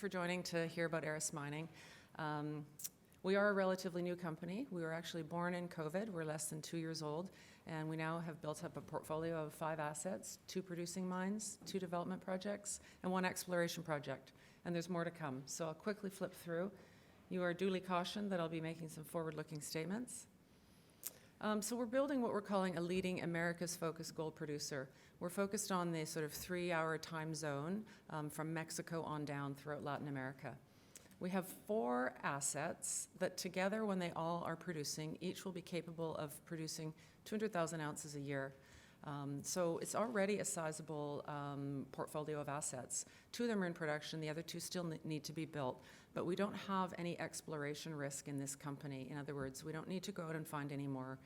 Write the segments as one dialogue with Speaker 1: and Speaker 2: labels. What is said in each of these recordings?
Speaker 1: for joining to hear about Aris Mining. We are a relatively new company. We were actually born in COVID. We're less than 2 years old, and we now have built up a portfolio of 5 assets, 2 producing mines, 2 development projects, and 1 exploration project. And there's more to come. So I'll quickly flip through. You are duly cautioned that I'll be making some forward-looking statements. So we're building what we're calling a leading Americas-focused gold producer. We're focused on the sort of 3-hour time zone from Mexico on down throughout Latin America. We have 4 assets that together, when they all are producing, each will be capable of producing 200,000 ounces a year. So it's already a sizable portfolio of assets. 2 of them are in production, the other 2 still need to be built, but we don't have any exploration risk in this company. In other words, we don't need to go out and find any more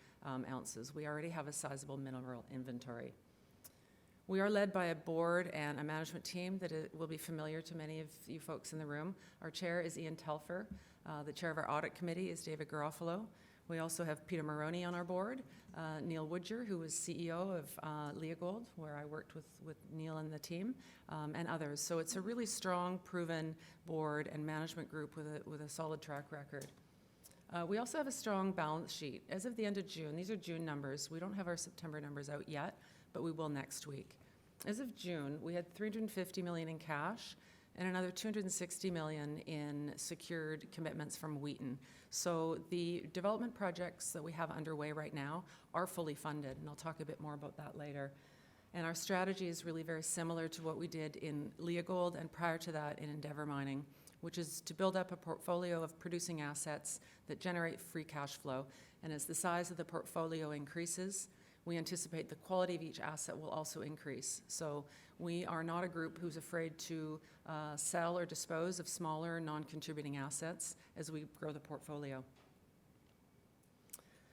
Speaker 1: ounces. We already have a sizable mineral inventory. We are led by a board and a management team that will be familiar to many of you folks in the room. Our chair is Ian Telfer. The chair of our audit committee is David Garofalo. We also have Peter Maroney on our board, Neil Woodger, who was CEO of Leagold, where I worked with Neil and the team, and others. So it's a really strong, proven board and management group with a solid track record. We also have a strong balance sheet. As of the end of June, these are June numbers. We don't have our September numbers out yet, but we will next week. As of June, we had $350 million in cash and another $260 million in secured commitments from Wheaton. So the development projects that we have underway right now are fully funded, and I'll talk a bit more about that later. And our strategy is really very similar to what we did in Leagold and prior to that in Endeavour Mining, which is to build up a portfolio of producing assets that generate free cash flow. And as the size of the portfolio increases, we anticipate the quality of each asset will also increase. So we are not a group who's afraid to sell or dispose of smaller, non-contributing assets as we grow the portfolio.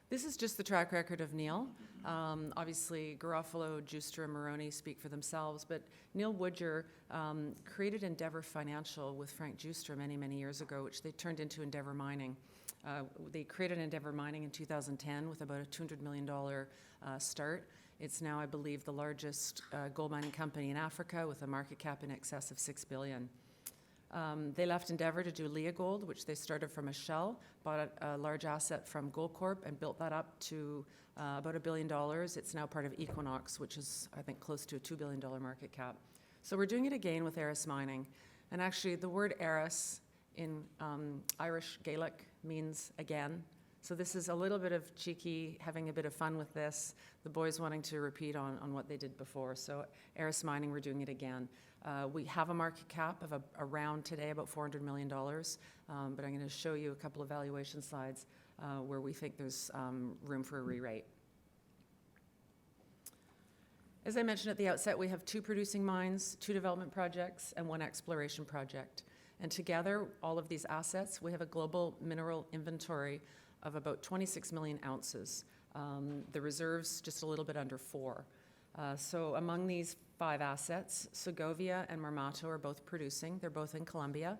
Speaker 1: This is just the track record of Neil. Obviously, Garofalo, Juster, and Maroney speak for themselves, but Neil Woodger created Endeavour Financial with Frank Juster many, many years ago, which they turned into Endeavour Mining. They created Endeavour Mining in 2010 with about a $200 million start. It's now, I believe, the largest gold mining company in Africa with a market cap in excess of $6 billion. They left Endeavour to do Leagold, which they started from a shell, bought a large asset from Goldcorp and built that up to about $1 billion. It's now part of Equinox, which is, I think, close to a $2 billion market cap. So we're doing it again with Aris Mining. And actually, the word Aris in Irish Gaelic means again. So this is a little bit of cheeky, having a bit of fun with this, the boys wanting to repeat on what they did before. So Aris Mining, we're doing it again. We have a market cap of around today about $400 million, but I'm going to show you a couple of valuation slides where we think there's room for a re-rate. As I mentioned at the outset, we have 2 producing mines, 2 development projects, and 1 exploration project. And together, all of these assets, we have a global mineral inventory of about 26 million ounces. The reserves just a little bit under 4. So among these 5 assets, Segovia and Marmato are both producing. They're both in Colombia.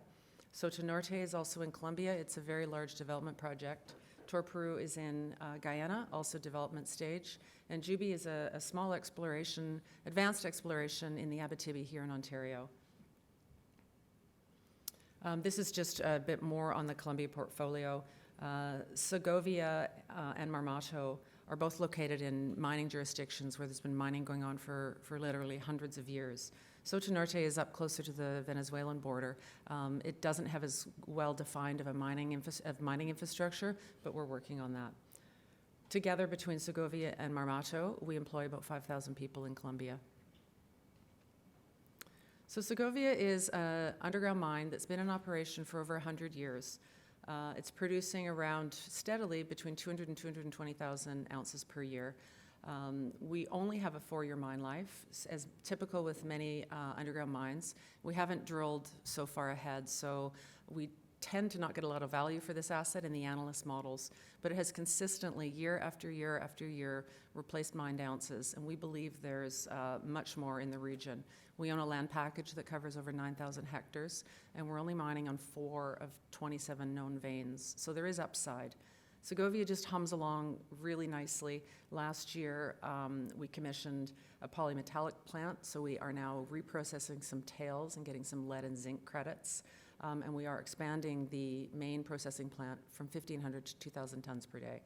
Speaker 1: Soto Norte is also in Colombia. It's a very large development project. Toroparu is in Guyana, also development stage. And Juby is a small exploration, advanced exploration in the Abitibi here in Ontario. This is just a bit more on the Colombia portfolio. Segovia and Marmato are both located in mining jurisdictions where there's been mining going on for literally hundreds of years. Soto Norte is up closer to the Venezuelan border. It doesn't have as well-defined of a mining infrastructure, but we're working on that. Together, between Segovia and Marmato, we employ about 5,000 people in Colombia. So Segovia is an underground mine that's been in operation for over 100 years. It's producing around steadily between 200 and 220,000 ounces per year. We only have a 4-year mine life, as typical with many underground mines. We haven't drilled so far ahead, so we tend to not get a lot of value for this asset in the analyst models, but it has consistently, year after year after year, replaced mined ounces, and we believe there's much more in the region. We own a land package that covers over 9,000 hectares, and we're only mining on 4 of 27 known veins, so there is upside. Segovia just hums along really nicely. Last year, we commissioned a polymetallic plant, so we are now reprocessing some tails and getting some lead and zinc credits. and we are expanding the main processing plant from 1,500 to 2,000 tons per day.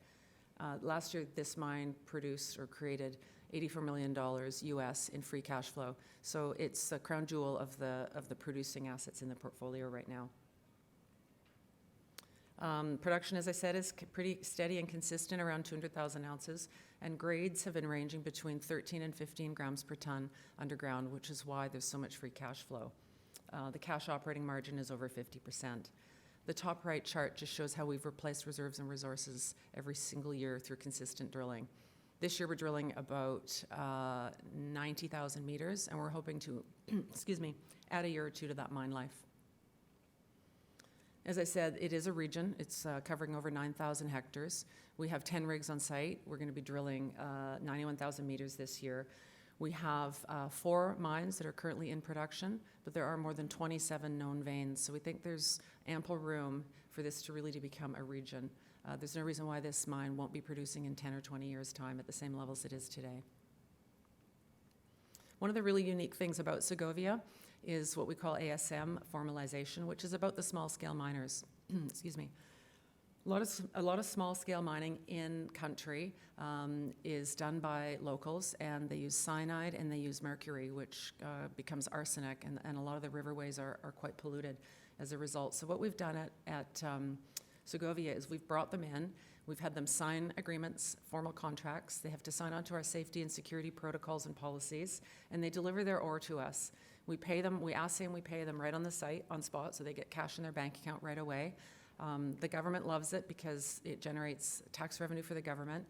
Speaker 1: Last year, this mine produced or created $84 million US in free cash flow. So it's the crown jewel of the producing assets in the portfolio right now. Production, as I said, is pretty steady and consistent, around 200,000 ounces, and grades have been ranging between 13 and 15 grams per ton underground, which is why there's so much free cash flow. The cash operating margin is over 50%. The top right chart just shows how we've replaced reserves and resources every single year through consistent drilling. This year we're drilling about 90,000 meters, and we're hoping to, add a year or two to that mine life. As I said, it is a region. It's covering over 9,000 hectares. We have 10 rigs on site. We're going to be drilling 91,000 meters this year. We have 4 mines that are currently in production, but there are more than 27 known veins. So we think there's ample room for this to really become a region. There's no reason why this mine won't be producing in 10 or 20 years' time at the same levels it is today. One of the really unique things about Segovia is what we call ASM formalization, which is about the small-scale miners. Excuse me. A lot of small-scale mining in country is done by locals, and they use cyanide and they use mercury, which becomes arsenic, and a lot of the riverways are quite polluted as a result. So what we've done at Segovia is we've brought them in. We've had them sign agreements, formal contracts. They have to sign on to our safety and security protocols and policies, and they deliver their ore to us. We pay them, we assay and we pay them right on the site, on spot, so they get cash in their bank account right away. The government loves it because it generates tax revenue for the government,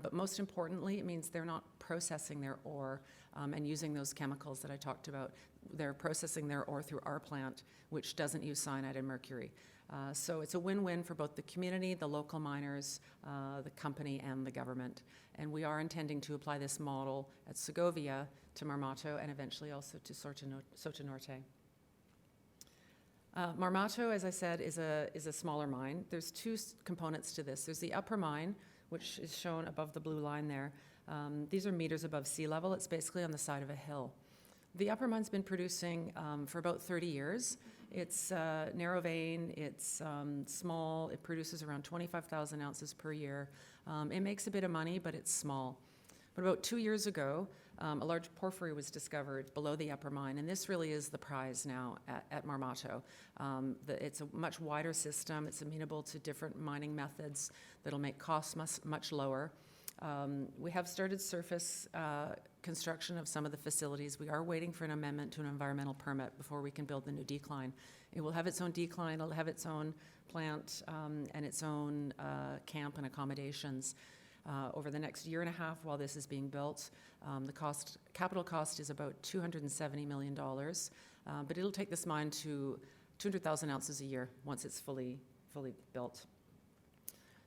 Speaker 1: but most importantly, it means they're not processing their ore and using those chemicals that I talked about. They're processing their ore through our plant, which doesn't use cyanide and mercury. So it's a win-win for both the community, the local miners, the company, and the government. And we are intending to apply this model at Segovia to Marmato and eventually also to Soto Norte. Marmato, as I said, is a smaller mine. There's 2 components to this. There's the upper mine, which is shown above the blue line there. These are meters above sea level. It's basically on the side of a hill. The upper mine's been producing for about 30 years. It's narrow vein, it's small, it produces around 25,000 ounces per year. It makes a bit of money, but it's small. But about 2 years ago, a large porphyry was discovered below the upper mine, and this really is the prize now at Marmato. It's a much wider system. It's amenable to different mining methods that'll make costs much lower. We have started surface construction of some of the facilities. We are waiting for an amendment to an environmental permit before we can build the new decline. It will have its own decline, it'll have its own plant and its own camp and accommodations. Over the next year and a half while this is being built, the capital cost is about $270 million, but it'll take this mine to 200,000 ounces a year once it's fully built.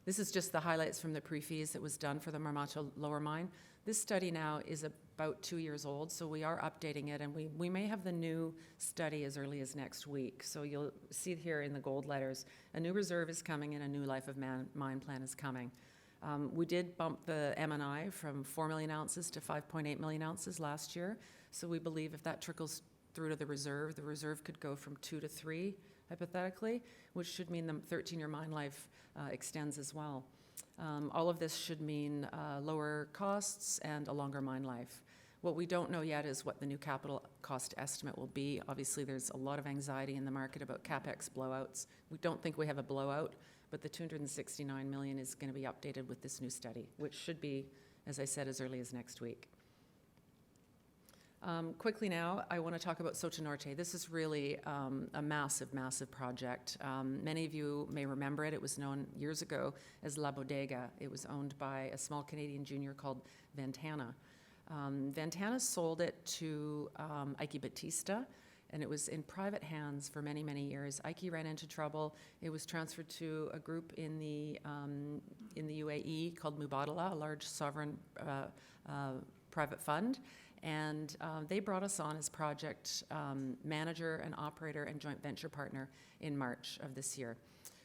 Speaker 1: This is just the highlights from the pre-feas that was done for the Marmato lower mine. This study now is about 2 years old, so we are updating it, and we may have the new study as early as next week. So you'll see here in the gold letters, a new reserve is coming and a new life of mine plan is coming. We did bump the M&I from 4 million ounces to 5.8 million ounces last year, so we believe if that trickles through to the reserve could go from 2 to 3, hypothetically, which should mean the 13-year mine life extends as well. All of this should mean lower costs and a longer mine life. What we don't know yet is what the new capital cost estimate will be. Obviously, there's a lot of anxiety in the market about CapEx blowouts. We don't think we have a blowout, but the $269 million is going to be updated with this new study, which should be, as I said, as early as next week. Quickly now, I want to talk about Soto Norte. This is really a massive, massive project. Many of you may remember it. It was known years ago as La Bodega. It was owned by a small Canadian junior called Ventana. Ventana sold it to Ike Batista, and it was in private hands for many, many years. Ike ran into trouble. It was transferred to a group in the UAE called Mubadala, a large sovereign private fund. And they brought us on as project manager and operator and joint venture partner in March of this year.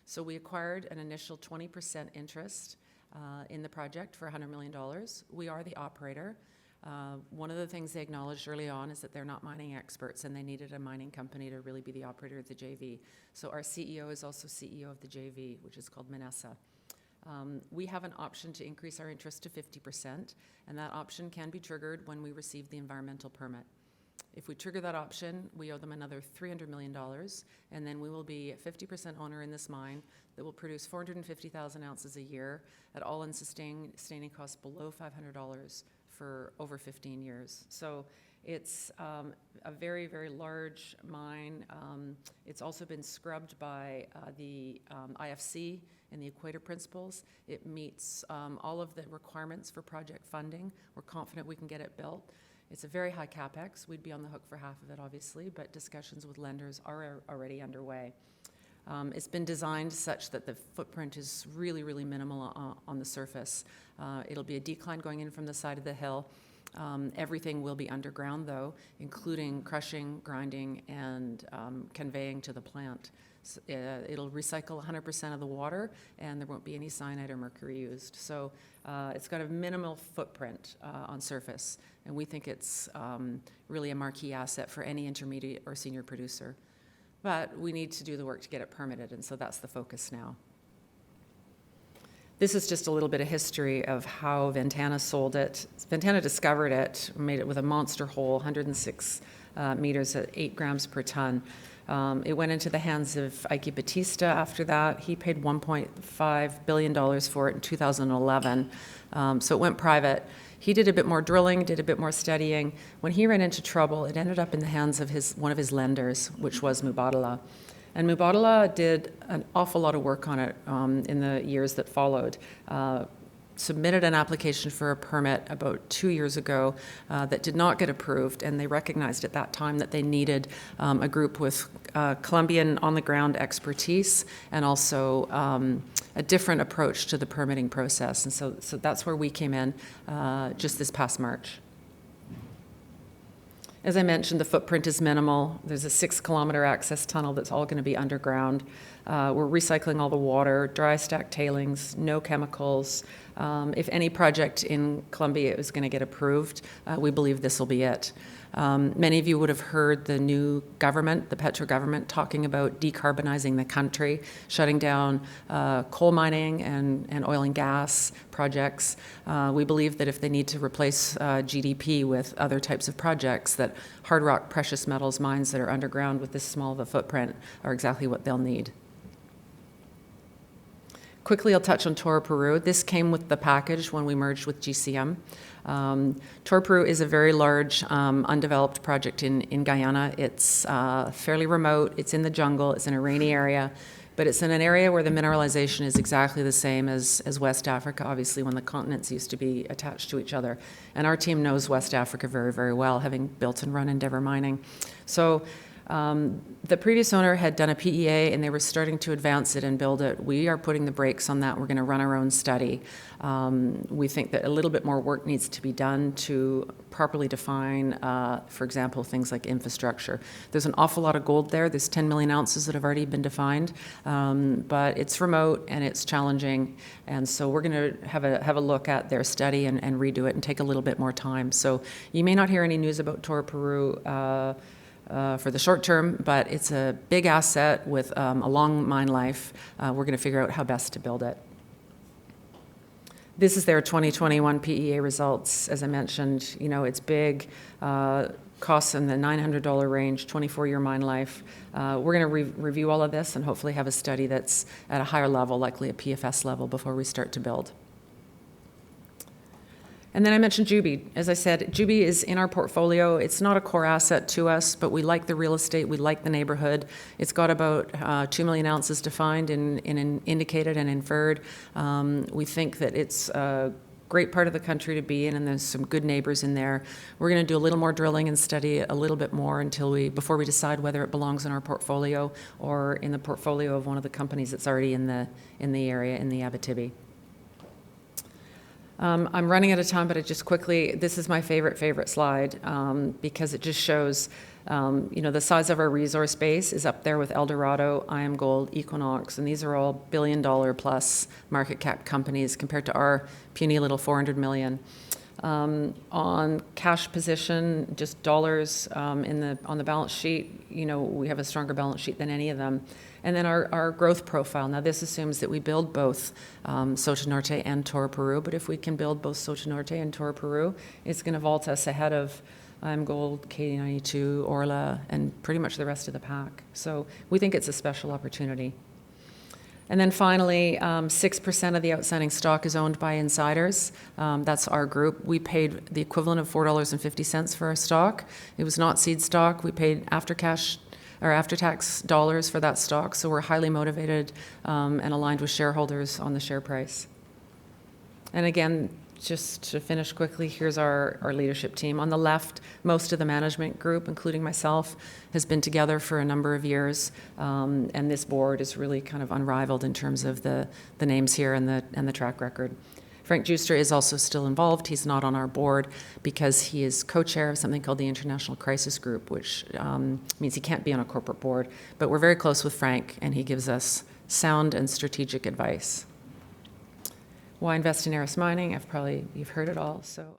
Speaker 1: So we acquired an initial 20% interest in the project for $100 million. We are the operator. One of the things they acknowledged early on is that they're not mining experts and they needed a mining company to really be the operator of the JV. So our CEO is also CEO of the JV, which is called Minesa. We have an option to increase our interest to 50%, and that option can be triggered when we receive the environmental permit. If we trigger that option, we owe them another $300 million, and then we will be a 50% owner in this mine that will produce 450,000 ounces a year at all-in sustaining costs below $500 for over 15 years. So it's a very, very large mine. It's also been scrubbed by the IFC and the Equator Principles. It meets all of the requirements for project funding. We're confident we can get it built. It's a very high capex. We'd be on the hook for half of it, obviously, but discussions with lenders are already underway. It's been designed such that the footprint is really, really minimal on the surface. It'll be a decline going in from the side of the hill. Everything will be underground, though, including crushing, grinding, and conveying to the plant. So, it'll recycle 100% of the water, and there won't be any cyanide or mercury used. So it's got a minimal footprint on surface, and we think it's really a marquee asset for any intermediate or senior producer. But we need to do the work to get it permitted, and so that's the focus now. This is just a little bit of history of how Ventana sold it. Ventana discovered it, made it with a monster hole, 106 meters at 8 grams per ton. It went into the hands of Ike Batista after that. He paid $1.5 billion for it in 2011. So it went private. He did a bit more drilling, did a bit more studying. When he ran into trouble, it ended up in the hands of one of his lenders, which was Mubadala. And Mubadala did an awful lot of work on it in the years that followed. Submitted an application for a permit about 2 years ago that did not get approved, and they recognized at that time that they needed a group with Colombian on-the-ground expertise and also a different approach to the permitting process. And so that's where we came in just this past March. As I mentioned, the footprint is minimal. There's a 6-kilometer access tunnel that's all going to be underground. We're recycling all the water, dry stack tailings, no chemicals. If any project in Colombia is going to get approved, we believe this will be it. Many of you would have heard the new government, the Petro government, talking about decarbonizing the country, shutting down coal mining and oil and gas projects. We believe that if they need to replace GDP with other types of projects, that hard rock precious metals mines that are underground with this small of a footprint are exactly what they'll need. Quickly, I'll touch on Toroparu. This came with the package when we merged with GCM. Toroparu is a very large, undeveloped project in Guyana. It's fairly remote. It's in the jungle. It's in a rainy area. But it's in an area where the mineralization is exactly the same as West Africa, obviously, when the continents used to be attached to each other. And our team knows West Africa very, very well, having built and run Endeavour Mining. So the previous owner had done a PEA, and they were starting to advance it and build it. We are putting the brakes on that. We're going to run our own study. We think that a little bit more work needs to be done to properly define, for example, things like infrastructure. There's an awful lot of gold there. There's 10 million ounces that have already been defined, but it's remote and it's challenging. And so we're going to have a look at their study and redo it and take a little bit more time. So you may not hear any news about Toroparu for the short term, but it's a big asset with a long mine life. We're going to figure out how best to build it. This is their 2021 PEA results. As I mentioned, you know, it's big, costs in the $900 range, 24-year mine life. We're going to review all of this and hopefully have a study that's at a higher level, likely a PFS level, before we start to build. And then I mentioned Juby. As I said, Juby is in our portfolio. It's not a core asset to us, but we like the real estate. We like the neighborhood. It's got about 2 million ounces defined in indicated and inferred. We think that it's a great part of the country to be in, and there's some good neighbors in there. We're going to do a little more drilling and study a little bit more before we decide whether it belongs in our portfolio or in the portfolio of one of the companies that's already in the area, in the Abitibi. I'm running out of time, but this is my favorite slide because it just shows, you know, the size of our resource base is up there with Eldorado, IAMGOLD, Equinox, and these are all billion-dollar plus market cap companies compared to our puny little 400 million. On cash position, just dollars on the balance sheet, we have a stronger balance sheet than any of them. And then our growth profile. Now, this assumes that we build both Soto Norte and Toroparu, but if we can build both Soto Norte and Toroparu, it's going to vault us ahead of Gold, K92, Orla, and pretty much the rest of the pack. So we think it's a special opportunity. And then finally, 6% of the outstanding stock is owned by insiders. That's our group. We paid the equivalent of $4.50 for our stock. It was not seed stock. We paid after-tax dollars for that stock. So we're highly motivated and aligned with shareholders on the share price. And again, just to finish quickly, here's our leadership team. On the left, most of the management group, including myself, has been together for a number of years, and this board is really kind of unrivaled in terms of the names here and the track record. Frank Juster is also still involved. He's not on our board because he is co-chair of something called the International Crisis Group, which means he can't be on a corporate board. But we're very close with Frank, and he gives us sound and strategic advice. Why invest in Aris Mining? You've heard it all. So.